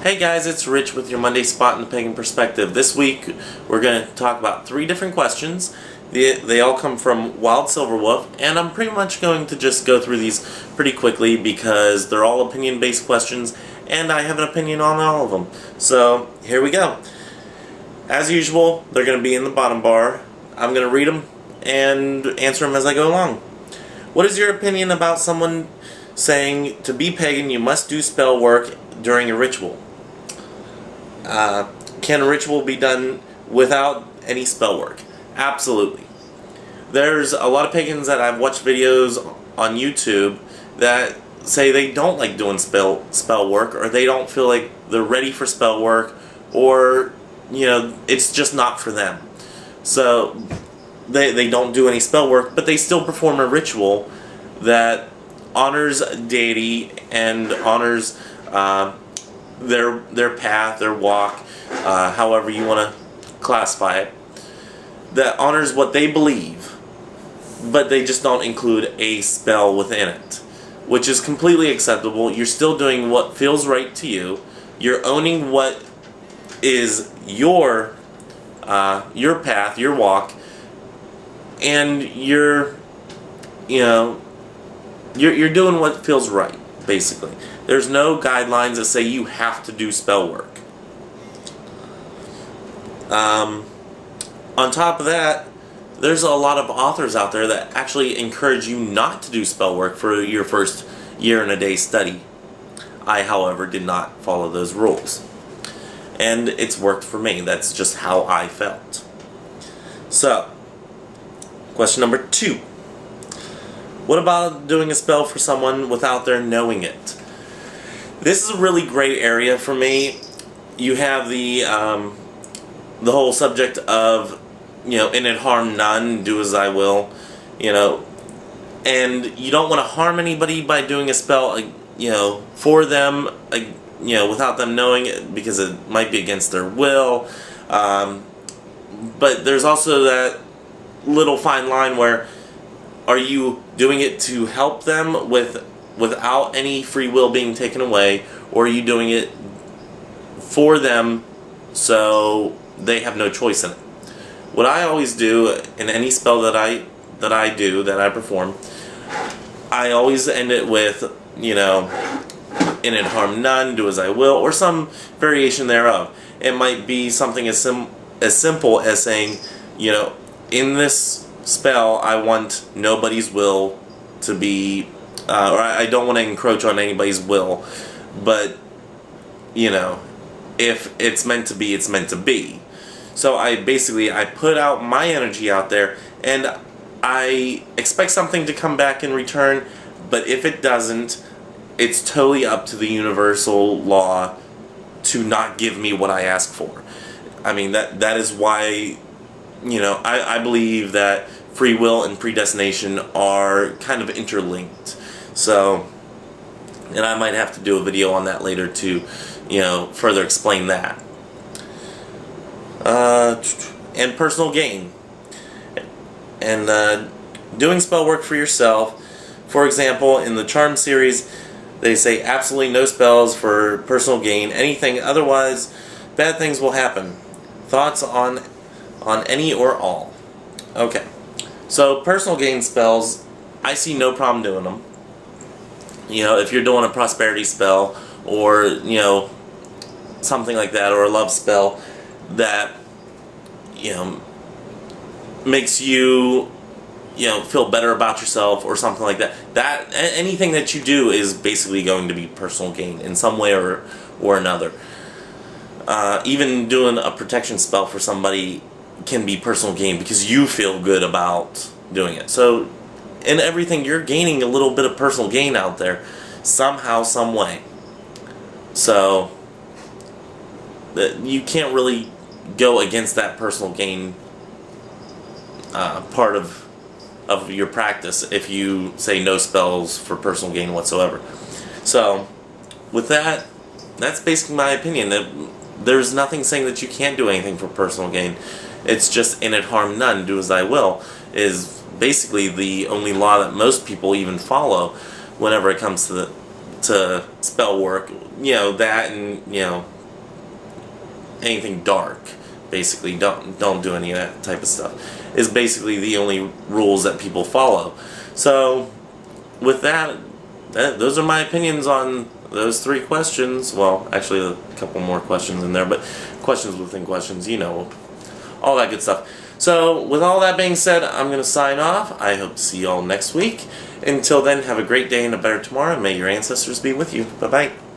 Hey guys, it's Rich with your Monday Spot in the Pagan Perspective. This week we're going to talk about 3 different questions. They all come from Wyld Silverwolf, and I'm pretty much going to just go through these pretty quickly because they're all opinion-based questions and I have an opinion on all of them. So here we go. As usual, they're going to be in the bottom bar. I'm going to read them and answer them as I go along. What is your opinion about someone saying to be pagan you must do spell work during a ritual? Can a ritual be done without any spell work? Absolutely. There's a lot of pagans that I've watched videos on YouTube that say they don't like doing spell work, or they don't feel like they're ready for spell work, or it's just not for them. So they don't do any spell work, but they still perform a ritual that honors deity and honors their path, their walk, however you want to classify it, that honors what they believe, but they just don't include a spell within it, which is completely acceptable. You're still doing what feels right to you. You're owning what is your path, your walk, and you're doing what feels right, basically. There's no guidelines that say you have to do spell work. On top of that, there's a lot of authors out there that actually encourage you not to do spell work for your first year and a day study. I, however, did not follow those rules. And it's worked for me. That's just how I felt. So, question number 2. What about doing a spell for someone without their knowing it? This is a really gray area for me. You have the whole subject of, in it harm none, do as I will, and you don't want to harm anybody by doing a spell, for them, without them knowing it, because it might be against their will. But there's also that little fine line where, are you doing it to help them without any free will being taken away, or are you doing it for them so they have no choice in it? What I always do in any spell that I perform, I always end it with, in it harm none, do as I will, or some variation thereof. It might be something as simple as saying, in this spell I want nobody's will to be, or I don't want to encroach on anybody's will, but, if it's meant to be, it's meant to be. So I put out my energy out there, and I expect something to come back in return, but if it doesn't, it's totally up to the universal law to not give me what I ask for. I mean, that is why, I believe that free will and predestination are kind of interlinked. So, and I might have to do a video on that later to, further explain that. And personal gain. And doing spell work for yourself. For example, in the Charm series, they say absolutely no spells for personal gain. Anything otherwise, bad things will happen. Thoughts on any or all? Okay. So personal gain spells, I see no problem doing them. If you're doing a prosperity spell, or something like that, or a love spell that makes you feel better about yourself, or something like that, anything that you do is basically going to be personal gain in some way or another. Even doing a protection spell for somebody can be personal gain because you feel good about doing it. So in everything, you're gaining a little bit of personal gain out there somehow, some way. So you can't really go against that personal gain part of your practice if you say no spells for personal gain whatsoever. So with that, that's basically my opinion. That there's nothing saying that you can't do anything for personal gain. It's just in it harm none, do as I will, is basically the only law that most people even follow whenever it comes to to spell work. You know, that, and you know, anything dark. Basically, don't do any of that type of stuff. Is basically the only rules that people follow. So, with that, those are my opinions on those 3 questions. Well, actually, a couple more questions in there, but questions within questions, you know, all that good stuff. So, with all that being said, I'm going to sign off. I hope to see you all next week. Until then, have a great day and a better tomorrow, and may your ancestors be with you. Bye-bye.